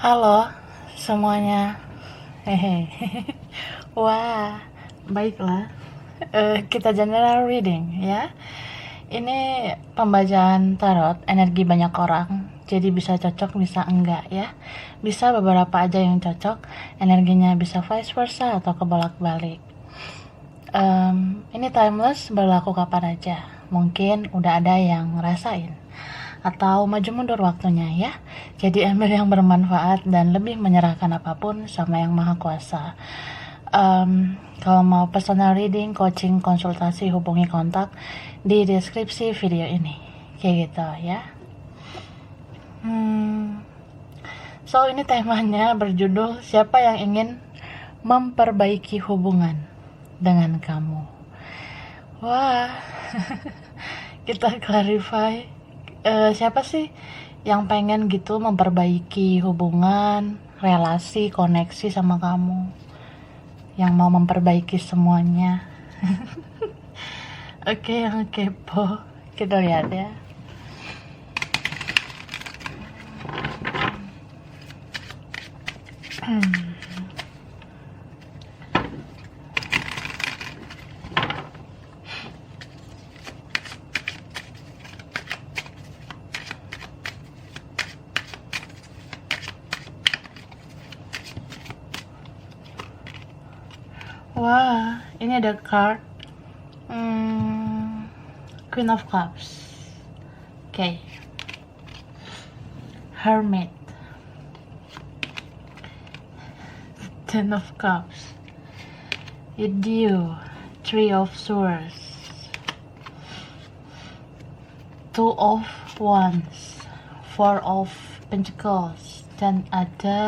Halo semuanya. Hehe. Wah, baiklah. Kita general reading ya. Ini pembacaan tarot energi banyak orang. Jadi bisa cocok, bisa enggak ya. Bisa beberapa aja yang cocok. Energinya bisa vice versa atau kebolak-balik. Ini timeless, berlaku kapan aja. Mungkin udah ada yang ngerasain atau maju mundur waktunya ya. Jadi ambil yang bermanfaat dan lebih menyerahkan apapun sama yang maha kuasa. Kalau mau personal reading, coaching, konsultasi, hubungi kontak di deskripsi video ini. Kayak gitu ya. So ini temanya berjudul siapa yang ingin memperbaiki hubungan dengan kamu. Wah, kita clarify. Siapa sih yang pengen gitu memperbaiki hubungan, relasi, koneksi sama kamu, yang mau memperbaiki semuanya? Oke, yang kepo, kita lihat ya. Wah, ini ada card Queen of Cups. Oke. Hermit. Ten of Cups. Idiot. Three of Swords. Two of Wands. Four of Pentacles. Dan ada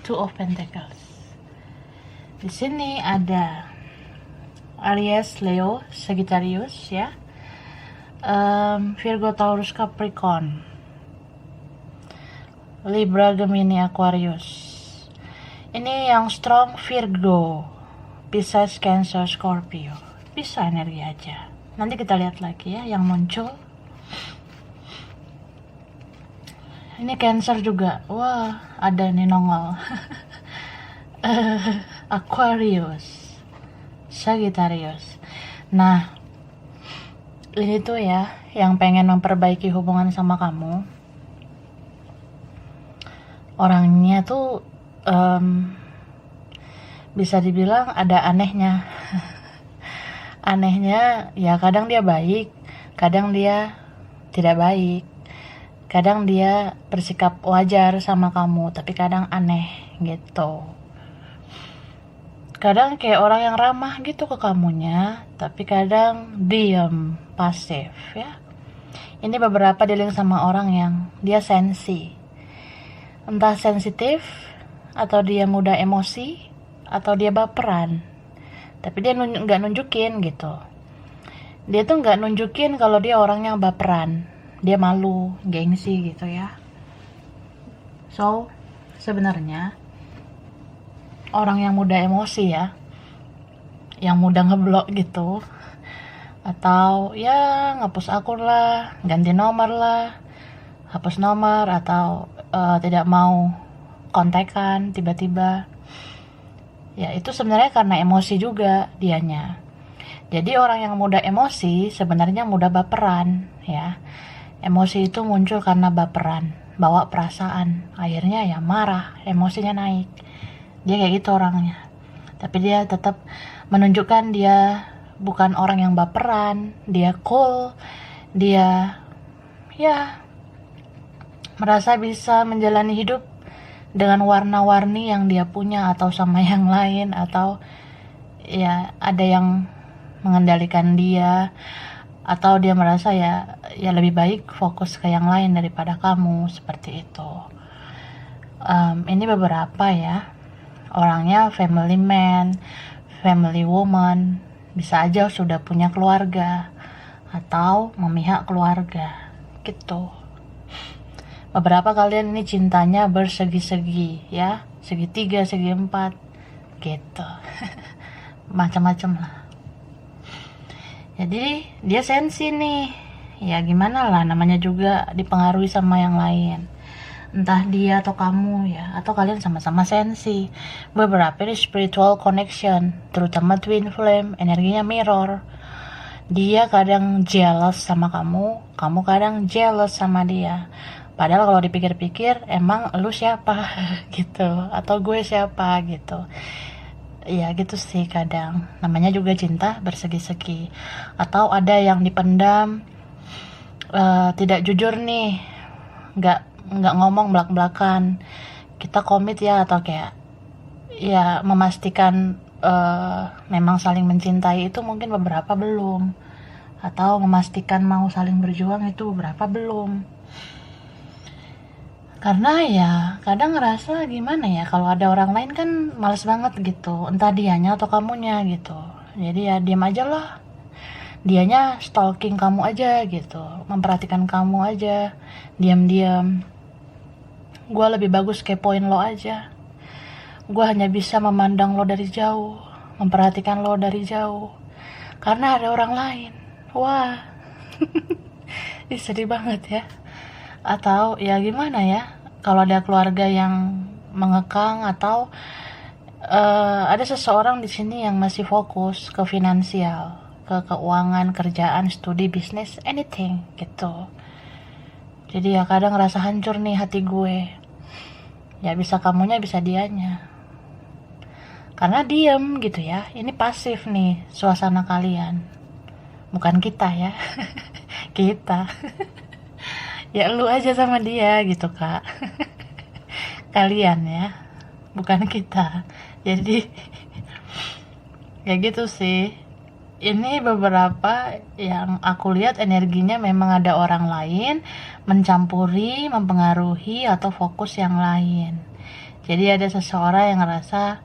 Two of Pentacles. Di sini ada Aries, Leo, Sagittarius ya. Virgo, Taurus, Capricorn, Libra, Gemini, Aquarius. Ini yang strong Virgo, Pisces, Cancer, Scorpio. Bisa energi aja. Nanti kita lihat lagi ya yang muncul. Ini Cancer juga. Wah, ada nih nongol. Aquarius, Sagittarius. Nah, ini tuh ya yang pengen memperbaiki hubungan sama kamu. Orangnya tuh bisa dibilang ada anehnya. Anehnya ya, kadang dia baik, kadang dia tidak baik. Kadang dia bersikap wajar sama kamu, tapi kadang aneh gitu. Kadang kayak orang yang ramah gitu ke kamunya, tapi kadang diam, pasif ya. Ini beberapa dealing sama orang yang dia sensi. Entah sensitif, atau dia mudah emosi, atau dia baperan. Tapi dia nggak nunjukin gitu. Dia tuh nggak nunjukin kalau dia orangnya baperan. Dia malu, gengsi gitu ya. So, sebenarnya orang yang mudah emosi ya, yang mudah ngeblok gitu, atau ya ngapus akun lah, ganti nomor lah, hapus nomor, atau tidak mau kontekan tiba-tiba, ya itu sebenarnya karena emosi juga dianya. Jadi orang yang mudah emosi sebenarnya mudah baperan ya. Emosi itu muncul karena baperan, bawa perasaan, akhirnya ya marah, emosinya naik. Dia kayak gitu orangnya. Tapi dia tetap menunjukkan dia bukan orang yang baperan, dia cool, dia ya merasa bisa menjalani hidup dengan warna-warni yang dia punya atau sama yang lain, atau ya ada yang mengendalikan dia, atau dia merasa ya lebih baik fokus ke yang lain daripada kamu, seperti itu. Ini beberapa ya. Orangnya family man, family woman, bisa aja sudah punya keluarga atau memihak keluarga gitu. Beberapa kalian ini cintanya bersegi-segi ya, segi 3, segi 4 gitu. Macam-macam lah. Jadi dia sensi nih, ya gimana lah, namanya juga dipengaruhi sama yang lain. entah dia atau kamu ya, atau kalian sama-sama sensi. Beberapa ini spiritual connection, terutama twin flame, energinya mirror. Dia kadang jealous sama kamu, kamu kadang jealous sama dia. Padahal kalau dipikir-pikir, emang lu siapa gitu, atau gue siapa gitu. Ya gitu sih kadang. Namanya juga cinta bersegi-segi. Atau ada yang dipendam, tidak jujur nih, nggak nggak ngomong belak-belakan. Kita komit ya, atau kayak ya memastikan memang saling mencintai itu mungkin beberapa belum, atau memastikan mau saling berjuang itu beberapa belum. Karena ya kadang ngerasa gimana ya, kalau ada orang lain kan males banget gitu, entah dianya atau kamunya gitu. Jadi ya diam aja lah, dianya stalking kamu aja gitu, memperhatikan kamu aja diam-diam. Gue lebih bagus kepoin lo aja. Gue hanya bisa memandang lo dari jauh, memperhatikan lo dari jauh, karena ada orang lain. Wah, sedih banget ya. Atau ya gimana ya, kalau ada keluarga yang mengekang, atau ada seseorang di sini yang masih fokus ke finansial, ke keuangan, kerjaan, studi, bisnis, anything gitu. Jadi ya kadang ngerasa hancur nih hati gue. Ya bisa kamunya, bisa dianya. Karena diem gitu ya, ini pasif nih suasana kalian. Bukan kita ya, kita. Ya lu aja sama dia gitu kak. Kalian ya, bukan kita. Jadi ya gitu sih. Ini beberapa yang aku lihat energinya memang ada orang lain mencampuri, mempengaruhi, atau fokus yang lain. Jadi ada seseorang yang ngerasa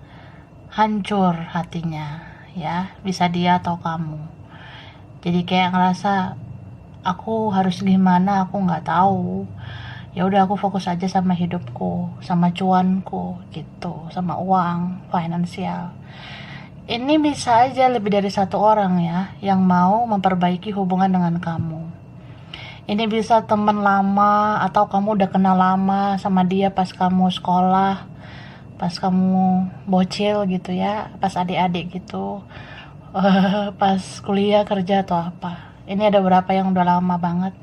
hancur hatinya ya, bisa dia atau kamu. Jadi kayak ngerasa aku harus gimana, aku nggak tahu. Ya udah, aku fokus aja sama hidupku, sama cuanku gitu, sama uang, finansial. Ini bisa aja lebih dari satu orang ya yang mau memperbaiki hubungan dengan kamu. Ini bisa teman lama, atau kamu udah kenal lama sama dia pas kamu sekolah, pas kamu bocil gitu ya, pas adik-adik gitu, pas kuliah, kerja, atau apa. Ini ada beberapa yang udah lama banget,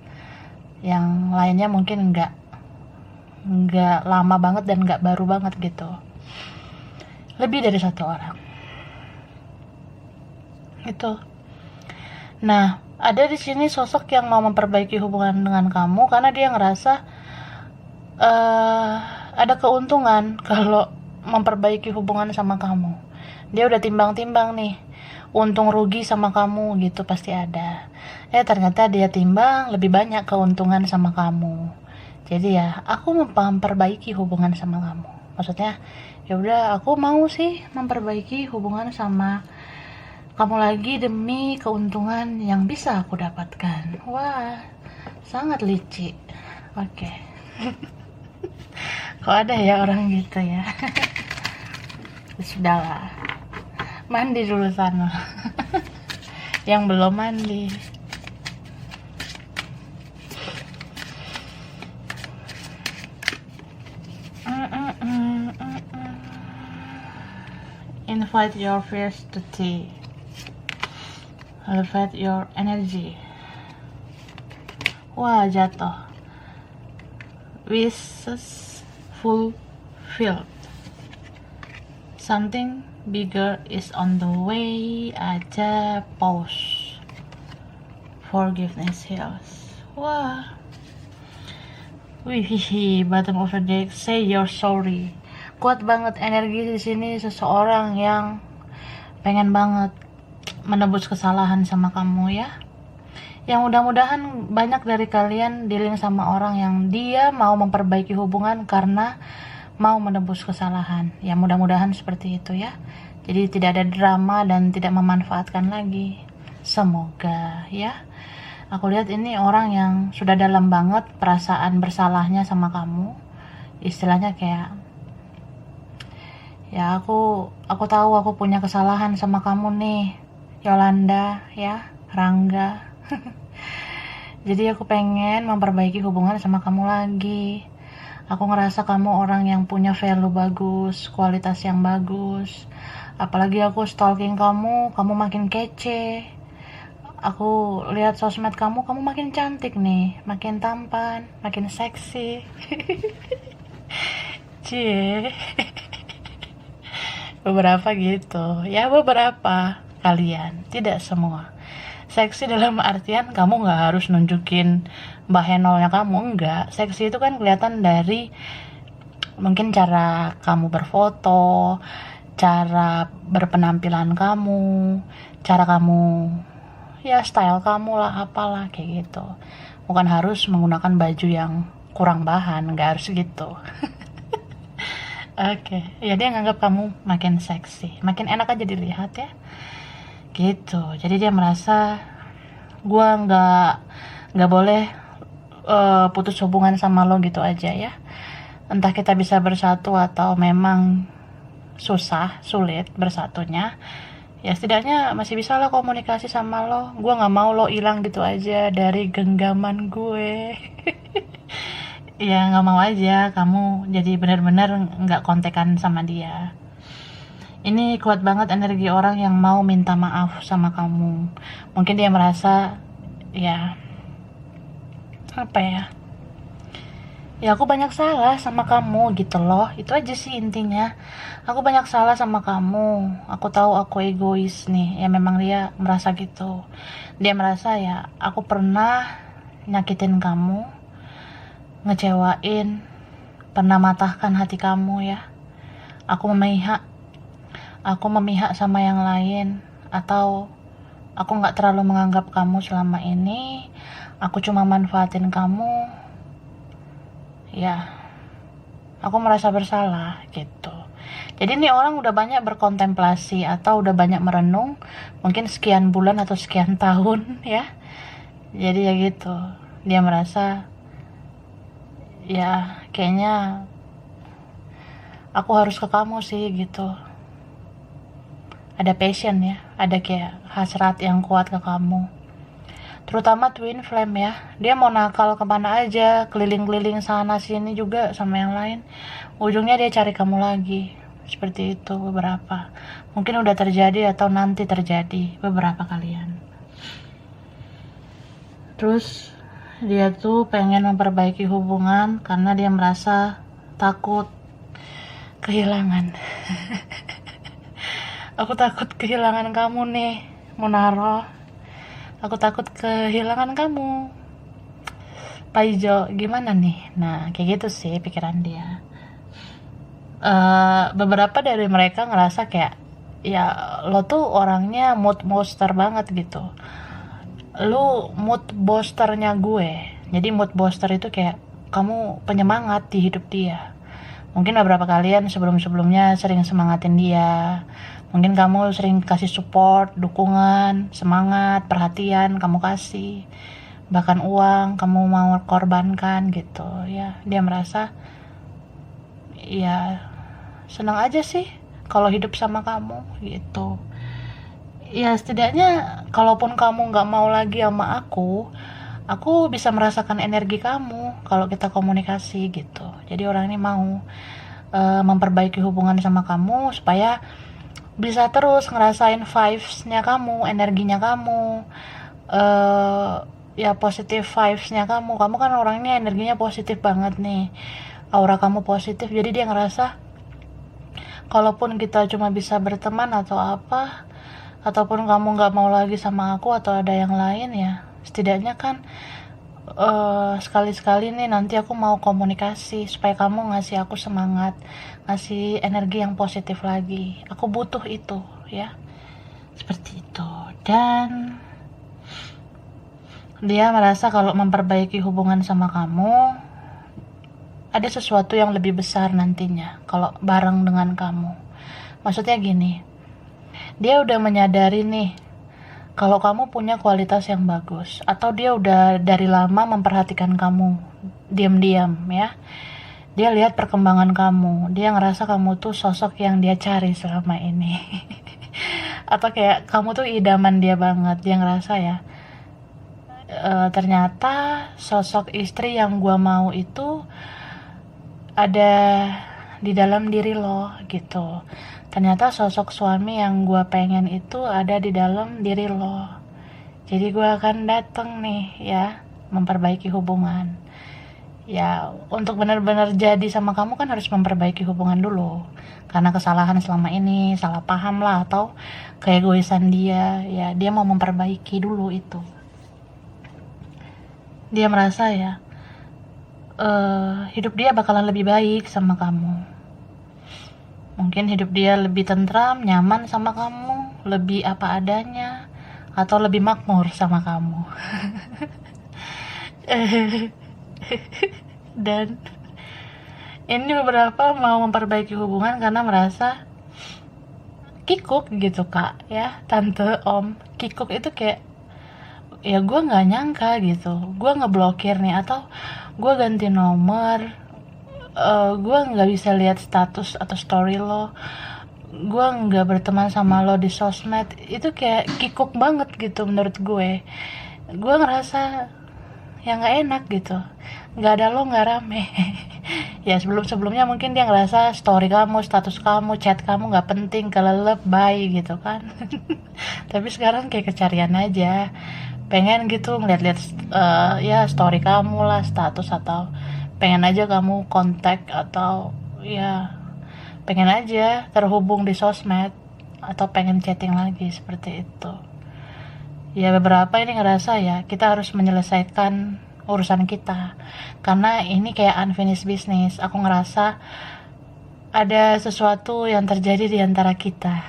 yang lainnya mungkin nggak lama banget dan nggak baru banget gitu. Lebih dari satu orang itu. Nah, ada di sini sosok yang mau memperbaiki hubungan dengan kamu karena dia ngerasa ada keuntungan kalau memperbaiki hubungan sama kamu. Dia udah timbang-timbang nih, untung rugi sama kamu gitu pasti ada. Ternyata dia timbang lebih banyak keuntungan sama kamu. Jadi ya, aku memperbaiki hubungan sama kamu. Maksudnya, ya udah, aku mau sih memperbaiki hubungan sama kamu lagi demi keuntungan yang bisa aku dapatkan. Wah, sangat licik. Oke. Kok ada ya orang gitu ya? Sudahlah, mandi dulu sana. Yang belum mandi. Invite your fears to tea. Elevate your energy. Wah, jatuh. Wishes fulfilled. Something bigger is on the way. Aja pause. Forgiveness heals. Wah. Wih, bottom of the deck. Say you're sorry. Kuat banget energi di sini, seseorang yang pengen banget menebus kesalahan sama kamu ya. Yang mudah-mudahan banyak dari kalian dealing sama orang yang dia mau memperbaiki hubungan karena mau menebus kesalahan. Ya mudah-mudahan seperti itu ya. Jadi tidak ada drama dan tidak memanfaatkan lagi. Semoga ya. Aku lihat ini orang yang sudah dalam banget perasaan bersalahnya sama kamu. Istilahnya kayak, ya aku tahu aku punya kesalahan sama kamu nih, Yolanda ya, Rangga. Jadi aku pengen memperbaiki hubungan sama kamu lagi. Aku ngerasa kamu orang yang punya value bagus, kualitas yang bagus. Apalagi aku stalking kamu makin kece. Aku lihat sosmed kamu makin cantik nih, makin tampan, makin seksi. Cie. Beberapa gitu. Ya beberapa kalian, tidak semua. Seksi dalam artian kamu nggak harus nunjukin bahenolnya kamu, enggak. Seksi itu kan kelihatan dari mungkin cara kamu berfoto, cara berpenampilan kamu, cara kamu, ya style kamu lah, apalah kayak gitu. Bukan harus menggunakan baju yang kurang bahan, nggak harus gitu. Oke, ya dia nganggap kamu makin seksi, makin enak aja dilihat ya, gitu. Jadi dia merasa gua nggak boleh putus hubungan sama lo gitu aja ya. Entah kita bisa bersatu atau memang sulit bersatunya. Ya setidaknya masih bisa lah komunikasi sama lo. Gua nggak mau lo hilang gitu aja dari genggaman gue. Ya nggak mau aja kamu jadi benar-benar nggak kontekan sama dia. Ini kuat banget energi orang yang mau minta maaf sama kamu. Mungkin dia merasa, ya apa ya, ya aku banyak salah sama kamu gitu loh. Itu aja sih intinya. Aku banyak salah sama kamu. Aku tahu aku egois nih. Ya memang dia merasa gitu. Dia merasa ya aku pernah nyakitin kamu, ngecewain, pernah matahkan hati kamu ya. Aku memihak sama yang lain, atau aku nggak terlalu menganggap kamu selama ini. Aku cuma manfaatin kamu. Ya, aku merasa bersalah gitu. Jadi ini orang udah banyak berkontemplasi atau udah banyak merenung, mungkin sekian bulan atau sekian tahun ya. Jadi ya gitu. Dia merasa ya kayaknya aku harus ke kamu sih gitu. Ada passion ya, ada kayak hasrat yang kuat ke kamu. Terutama twin flame ya, dia mau nakal kemana aja, keliling-keliling sana sini juga sama yang lain. Ujungnya dia cari kamu lagi. Seperti itu beberapa. Mungkin udah terjadi atau nanti terjadi beberapa kalian. Terus dia tuh pengen memperbaiki hubungan karena dia merasa takut kehilangan. Aku takut kehilangan kamu nih, Munaro. Aku takut kehilangan kamu, Pak Ijo. Gimana nih? Nah, kayak gitu sih pikiran dia. Beberapa dari mereka ngerasa kayak, ya lo tuh orangnya mood booster banget gitu. Lu mood boosternya gue. Jadi mood booster itu kayak kamu penyemangat di hidup dia. Mungkin beberapa kalian sebelum-sebelumnya sering semangatin dia. Mungkin kamu sering kasih support, dukungan, semangat, perhatian kamu kasih. Bahkan uang kamu mau korbankan gitu ya. Dia merasa ya senang aja sih kalau hidup sama kamu gitu. Ya setidaknya kalaupun kamu nggak mau lagi sama aku bisa merasakan energi kamu kalau kita komunikasi gitu. Jadi orang ini mau memperbaiki hubungan sama kamu supaya bisa terus ngerasain vibes-nya kamu, energinya kamu, ya positive vibes-nya kamu. Kamu kan orangnya energinya positif banget nih, aura kamu positif. Jadi dia ngerasa kalaupun kita cuma bisa berteman atau apa, ataupun kamu nggak mau lagi sama aku atau ada yang lain, ya setidaknya kan sekali-sekali nih nanti aku mau komunikasi supaya kamu ngasih aku semangat, ngasih energi yang positif lagi. Aku butuh itu ya, seperti itu. Dan dia merasa kalau memperbaiki hubungan sama kamu ada sesuatu yang lebih besar nantinya kalau bareng dengan kamu. Maksudnya gini, dia udah menyadari nih kalau kamu punya kualitas yang bagus, atau dia udah dari lama memperhatikan kamu diam-diam ya. Dia lihat perkembangan kamu, dia ngerasa kamu tuh sosok yang dia cari selama ini. Atau kayak kamu tuh idaman dia banget. Dia ngerasa ya, ternyata sosok istri yang gua mau itu ada di dalam diri lo gitu. Ternyata sosok suami yang gue pengen itu ada di dalam diri lo. Jadi gue akan datang nih ya, memperbaiki hubungan. Ya untuk benar-benar jadi sama kamu kan harus memperbaiki hubungan dulu, karena kesalahan selama ini, salah paham lah atau keegoisan dia, ya dia mau memperbaiki dulu itu. Dia merasa ya hidup dia bakalan lebih baik sama kamu. Mungkin hidup dia lebih tentram, nyaman sama kamu, lebih apa adanya, atau lebih makmur sama kamu. Dan ini beberapa mau memperbaiki hubungan karena merasa kikuk gitu kak ya, tante, om. Kikuk itu kayak ya gue nggak nyangka gitu, gue ngeblokir nih atau gue ganti nomor, gue nggak bisa lihat status atau story lo, gue nggak berteman sama lo di sosmed. Itu kayak kikuk banget gitu menurut gue ngerasa yang nggak enak gitu, nggak ada lo nggak rame. Ya sebelumnya mungkin dia ngerasa story kamu, status kamu, chat kamu nggak penting, kelelep, bye gitu kan. Tapi sekarang kayak kecarian aja, pengen gitu ngeliat-liat ya story kamu lah, status, atau pengen aja kamu kontak, atau ya pengen aja terhubung di sosmed, atau pengen chatting lagi seperti itu. Ya beberapa ini ngerasa ya kita harus menyelesaikan urusan kita, karena ini kayak unfinished business. Aku ngerasa ada sesuatu yang terjadi di antara kita.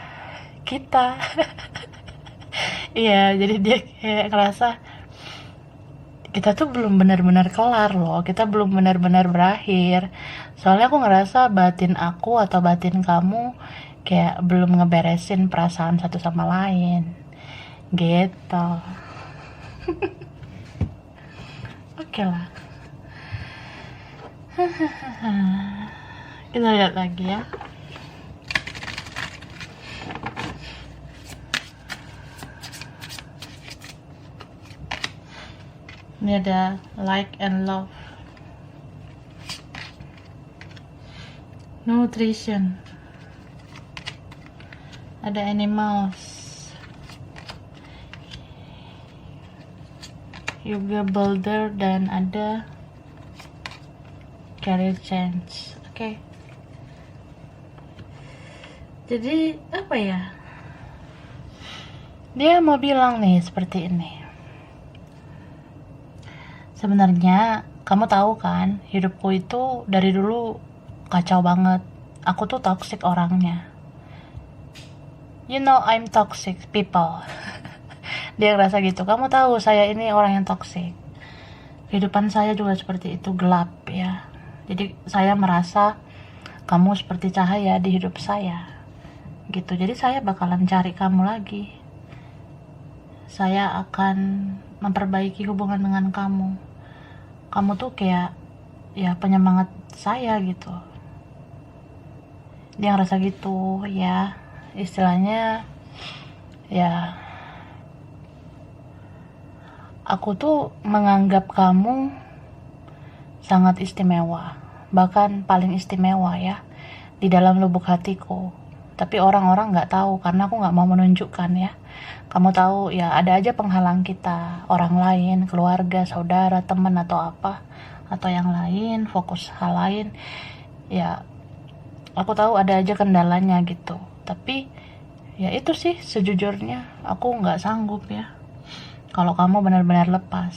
Iya, jadi dia kayak ngerasa kita tuh belum benar-benar kelar loh, kita belum benar-benar berakhir. Soalnya aku ngerasa batin aku atau batin kamu kayak belum ngeberesin perasaan satu sama lain gitu. Oke lah. Kita lihat lagi ya. Ini ada like and love, nutrition, ada animals, yoga builder, dan ada career change. Oke. Jadi apa ya? Dia mau bilang nih seperti ini. Sebenarnya kamu tahu kan, hidupku itu dari dulu kacau banget. Aku tuh toxic orangnya. You know I'm toxic people. Dia ngerasa gitu. Kamu tahu saya ini orang yang toxic. Kehidupan saya juga seperti itu, gelap ya. Jadi saya merasa kamu seperti cahaya di hidup saya. Gitu. Jadi saya bakalan cari kamu lagi. Saya akan memperbaiki hubungan dengan kamu. Kamu tuh kayak ya penyemangat saya gitu. Dia ngerasa gitu ya, istilahnya ya aku tuh menganggap kamu sangat istimewa, bahkan paling istimewa ya di dalam lubuk hatiku. Tapi orang-orang nggak tahu karena aku nggak mau menunjukkan ya. Kamu tahu ya, ada aja penghalang kita, orang lain, keluarga, saudara, teman, atau apa, atau yang lain, fokus hal lain. Ya aku tahu ada aja kendalanya gitu. Tapi ya itu sih sejujurnya aku nggak sanggup ya kalau kamu benar-benar lepas.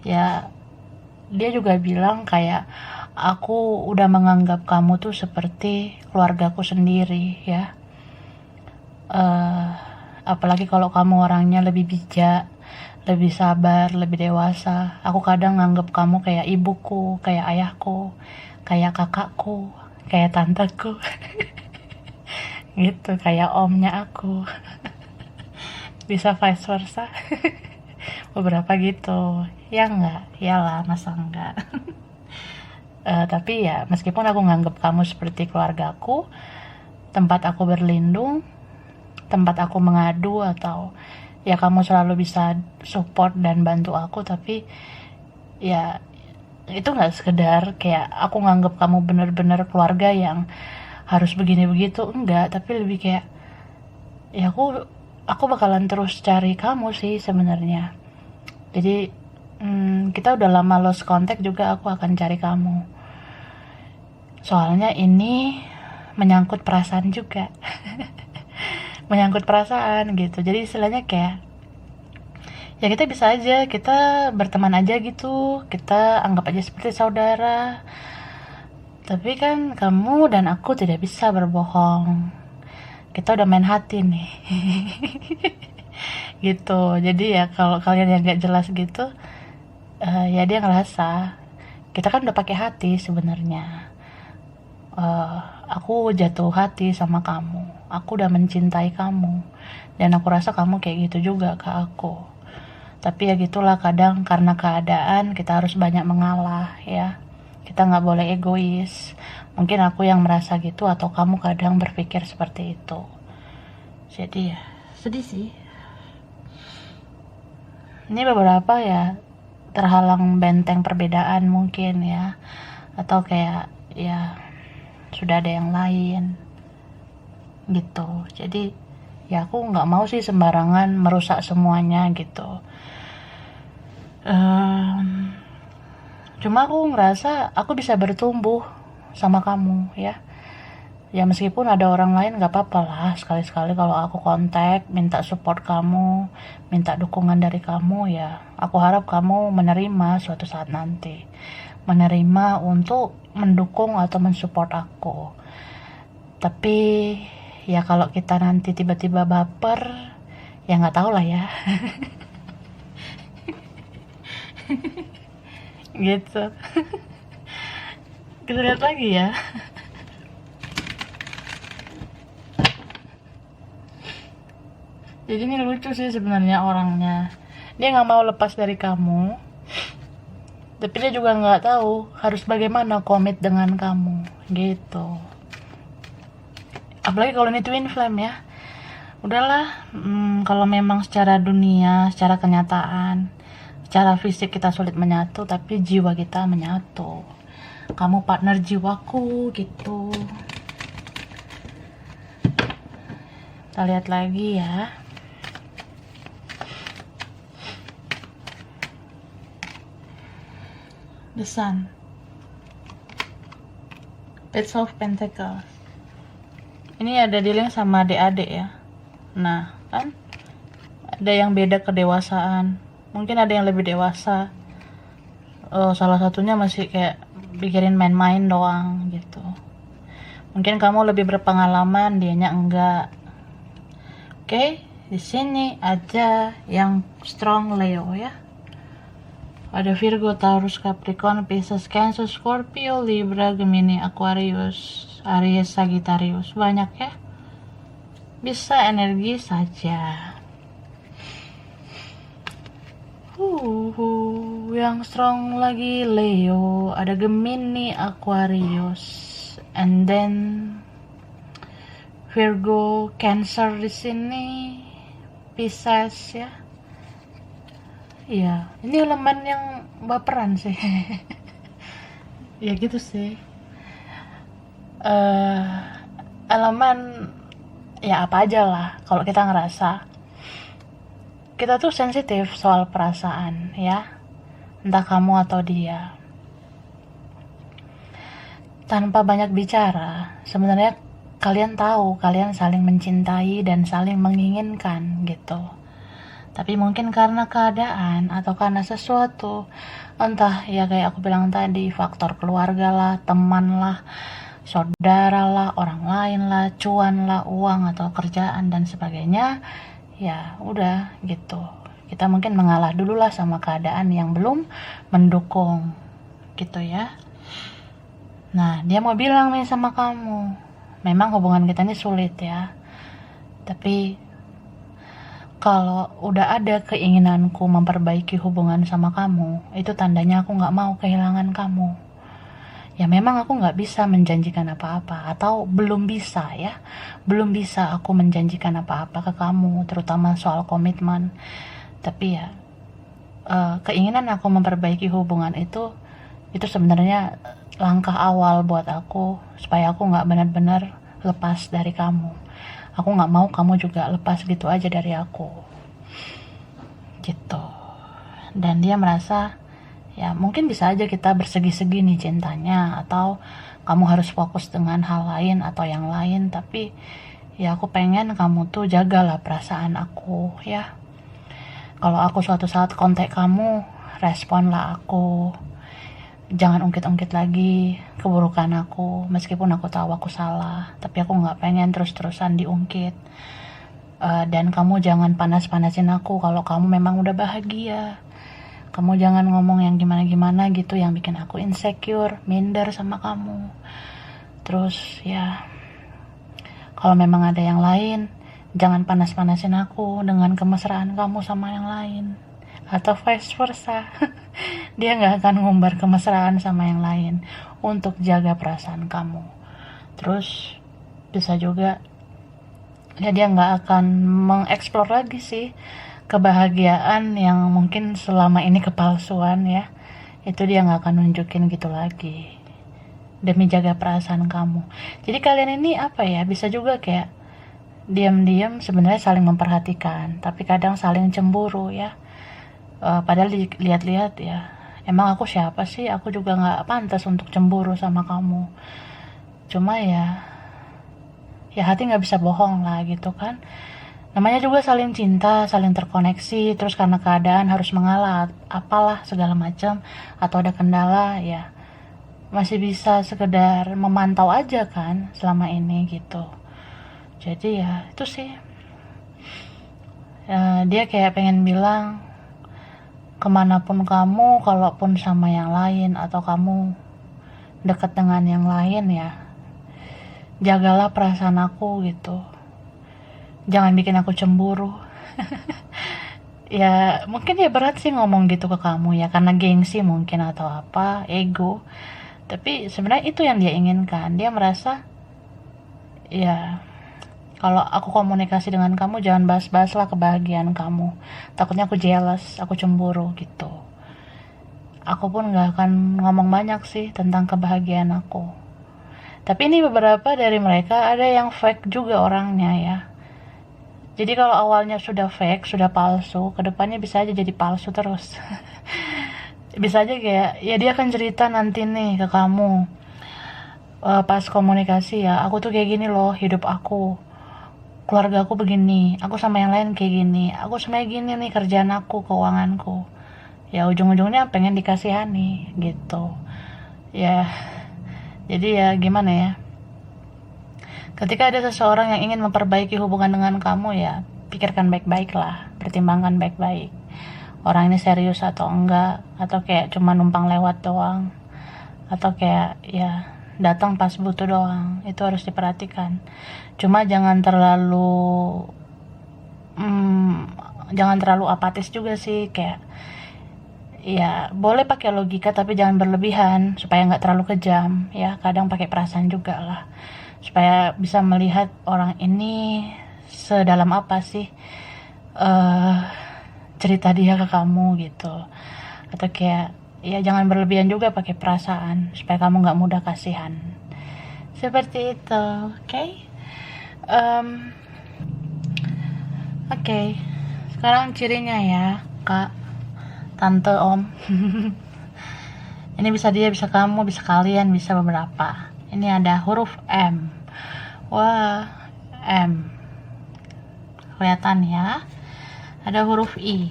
Ya dia juga bilang kayak aku udah menganggap kamu tuh seperti keluargaku sendiri ya. Apalagi kalau kamu orangnya lebih bijak, lebih sabar, lebih dewasa. Aku kadang nganggap kamu kayak ibuku, kayak ayahku, kayak kakakku, kayak tanteku. Gitu, kayak omnya aku. Bisa vice versa. Beberapa gitu. Ya enggak? Iyalah, masa enggak? Tapi ya meskipun aku nganggap kamu seperti keluargaku, tempat aku berlindung, tempat aku mengadu, atau ya kamu selalu bisa support dan bantu aku, tapi ya itu nggak sekedar kayak aku nganggap kamu bener-bener keluarga yang harus begini begitu, enggak, tapi lebih kayak ya aku bakalan terus cari kamu sih sebenarnya. Jadi kita udah lama lost contact juga, aku akan cari kamu. Soalnya ini menyangkut perasaan juga. Menyangkut perasaan gitu. Jadi istilahnya kayak ya kita bisa aja, kita berteman aja gitu, kita anggap aja seperti saudara. Tapi kan kamu dan aku tidak bisa berbohong. Kita udah main hati nih. Gitu. Jadi ya kalau kalian yang gak jelas gitu, ya dia ngerasa kita kan udah pakai hati sebenarnya. Aku jatuh hati sama kamu, aku udah mencintai kamu, dan aku rasa kamu kayak gitu juga ke aku. Tapi ya gitulah, kadang karena keadaan kita harus banyak mengalah ya, kita nggak boleh egois. Mungkin aku yang merasa gitu, atau kamu kadang berpikir seperti itu. Jadi ya sedih sih. Ini beberapa ya terhalang benteng perbedaan mungkin ya, atau kayak ya sudah ada yang lain gitu. Jadi ya aku nggak mau sih sembarangan merusak semuanya gitu. Cuma aku ngerasa aku bisa bertumbuh sama kamu ya. Ya meskipun ada orang lain gak apa-apa lah, sekali-sekali kalau aku kontak, minta support kamu, minta dukungan dari kamu, ya aku harap kamu menerima suatu saat nanti. Menerima untuk mendukung atau mensupport aku. Tapi ya kalau kita nanti tiba-tiba baper, ya gak tahu lah ya. Gitu. Kita lihat lagi ya. Jadi ini lucu sih sebenarnya orangnya. Dia nggak mau lepas dari kamu, tapi dia juga nggak tahu harus bagaimana komit dengan kamu, gitu. Apalagi kalau ini twin flame ya. Udahlah, kalau memang secara dunia, secara kenyataan, secara fisik kita sulit menyatu, tapi jiwa kita menyatu. Kamu partner jiwaku, gitu. Kita lihat lagi ya. The Sun, Page of Pentacles. Ini ada dealing sama adik-adik ya. Nah kan ada yang beda kedewasaan, mungkin ada yang lebih dewasa. Salah satunya masih kayak pikirin main-main doang gitu. Mungkin kamu lebih berpengalaman, dianya enggak. Oke, di sini aja yang strong Leo ya. Ada Virgo, Taurus, Capricorn, Pisces, Cancer, Scorpio, Libra, Gemini, Aquarius, Aries, Sagittarius. Banyak ya. Bisa energi saja. Yang strong lagi Leo, ada Gemini, Aquarius, and then Virgo, Cancer di sini, Pisces ya. Iya, ini elemen yang baperan sih. Ya gitu sih. Elemen ya apa aja lah. Kalau kita ngerasa kita tuh sensitif soal perasaan ya, entah kamu atau dia. Tanpa banyak bicara, sebenarnya kalian tahu kalian saling mencintai dan saling menginginkan gitu. Tapi mungkin karena keadaan atau karena sesuatu, entah ya kayak aku bilang tadi, faktor keluarga lah, teman lah, saudara lah, orang lain lah, cuan lah, uang atau kerjaan dan sebagainya, ya udah gitu. Kita mungkin mengalah dulu lah sama keadaan yang belum mendukung gitu ya. Nah, dia mau bilang nih sama kamu, memang hubungan kita ini sulit ya, tapi kalau udah ada keinginanku memperbaiki hubungan sama kamu, itu tandanya aku gak mau kehilangan kamu. Ya memang aku gak bisa menjanjikan apa-apa, atau belum bisa ya, belum bisa aku menjanjikan apa-apa ke kamu, terutama soal komitmen. Tapi ya keinginan aku memperbaiki hubungan itu Itu sebenarnya langkah awal buat aku supaya aku nggak benar-benar lepas dari kamu. Aku nggak mau kamu juga lepas gitu aja dari aku, gitu. Dan dia merasa ya mungkin bisa aja kita bersegi-segi nih cintanya, atau kamu harus fokus dengan hal lain atau yang lain, tapi ya aku pengen kamu tuh jagalah perasaan aku ya. Kalau aku suatu saat kontak kamu, responlah aku. Jangan ungkit-ungkit lagi keburukan aku, meskipun aku tahu aku salah, tapi aku nggak pengen terus-terusan diungkit. Dan kamu jangan panas-panasin aku kalau kamu memang udah bahagia. Kamu jangan ngomong yang gimana-gimana gitu, yang bikin aku insecure, minder sama kamu. Terus ya, kalau memang ada yang lain, jangan panas-panasin aku dengan kemesraan kamu sama yang lain. Atau vice versa. Dia nggak akan ngumbar kemesraan sama yang lain untuk jaga perasaan kamu. Terus bisa juga ya dia nggak akan mengeksplor lagi sih kebahagiaan yang mungkin selama ini kepalsuan ya. Itu dia nggak akan nunjukin gitu lagi demi jaga perasaan kamu. Jadi kalian ini apa ya, bisa juga kayak diam-diam sebenarnya saling memperhatikan, tapi kadang saling cemburu ya. Padahal dilihat-lihat ya, emang aku siapa sih, aku juga nggak pantas untuk cemburu sama kamu. Cuma ya hati nggak bisa bohong lah gitu kan. Namanya juga saling cinta, saling terkoneksi, terus karena keadaan harus mengalah apalah segala macam, atau ada kendala ya masih bisa sekedar memantau aja kan selama ini gitu. Jadi ya itu sih, dia kayak pengen bilang kemanapun kamu, kalaupun sama yang lain atau kamu deket dengan yang lain ya, jagalah perasaan aku gitu. Jangan bikin aku cemburu. Ya mungkin ya berat sih ngomong gitu ke kamu ya, karena gengsi mungkin atau apa, ego. Tapi sebenarnya itu yang dia inginkan. Dia merasa ya kalau aku komunikasi dengan kamu, jangan bahas-bahas lah kebahagiaan kamu. Takutnya aku jealous, aku cemburu gitu. Aku pun gak akan ngomong banyak sih tentang kebahagiaan aku. Tapi ini beberapa dari mereka ada yang fake juga orangnya ya. Jadi kalau awalnya sudah fake, sudah palsu, kedepannya bisa aja jadi palsu terus. Bisa aja kayak, ya dia akan cerita nanti nih ke kamu. Pas komunikasi ya, aku tuh kayak gini loh hidup aku. Keluarga aku begini, aku sama yang lain kayak gini, aku sebenarnya gini nih kerjaan aku, keuanganku. Ya ujung-ujungnya pengen dikasihani gitu ya. Jadi ya gimana ya, ketika ada seseorang yang ingin memperbaiki hubungan dengan kamu ya pikirkan baik-baik lah, pertimbangkan baik-baik orang ini serius atau enggak, atau kayak cuma numpang lewat doang, atau kayak ya datang pas butuh doang. Itu harus diperhatikan. Cuma jangan terlalu apatis juga sih, kayak ya boleh pakai logika tapi jangan berlebihan supaya nggak terlalu kejam ya. Kadang pakai perasaan juga lah supaya bisa melihat orang ini sedalam apa sih cerita dia ke kamu gitu. Atau kayak ya jangan berlebihan juga pakai perasaan supaya kamu nggak mudah kasihan. Seperti itu, oke? Oke. Sekarang cirinya ya, Kak, Tante, Om. Ini bisa dia, bisa kamu, bisa kalian, bisa beberapa. Ini ada huruf M. Wah, M. Kelihatan ya. Ada huruf I.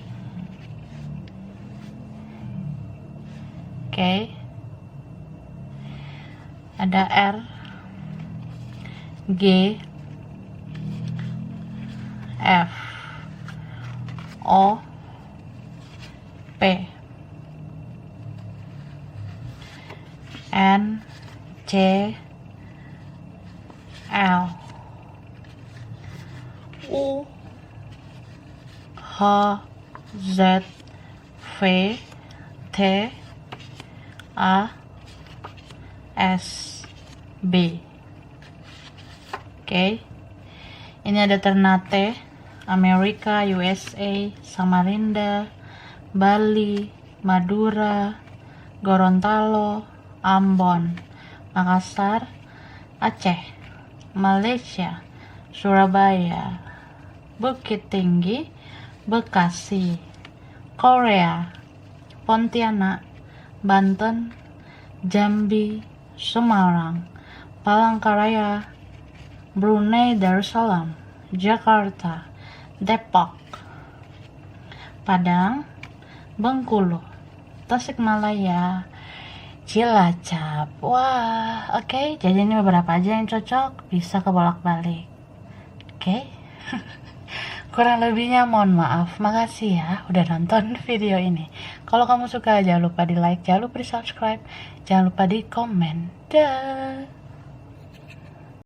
Oke. Ada R, G, F, O, P, N, C, L, U, H, Z, V, T, A, S, B. Oke. Ini ada Ternate, Amerika, USA, Samarinda, Bali, Madura, Gorontalo, Ambon, Makassar, Aceh, Malaysia, Surabaya, Bukit Tinggi, Bekasi, Korea, Pontianak, Banten, Jambi, Semarang, Palangkaraya, Brunei Darussalam, Jakarta, Depok, Padang, Bengkulu, Tasikmalaya, Cilacap. Wah, oke. Jadi ini beberapa aja yang cocok, bisa kebolak-balik. Oke. Kurang lebihnya mohon maaf. Makasih ya udah nonton video ini. Kalau kamu suka jangan lupa di like, jangan lupa di subscribe, jangan lupa di komen. Dah.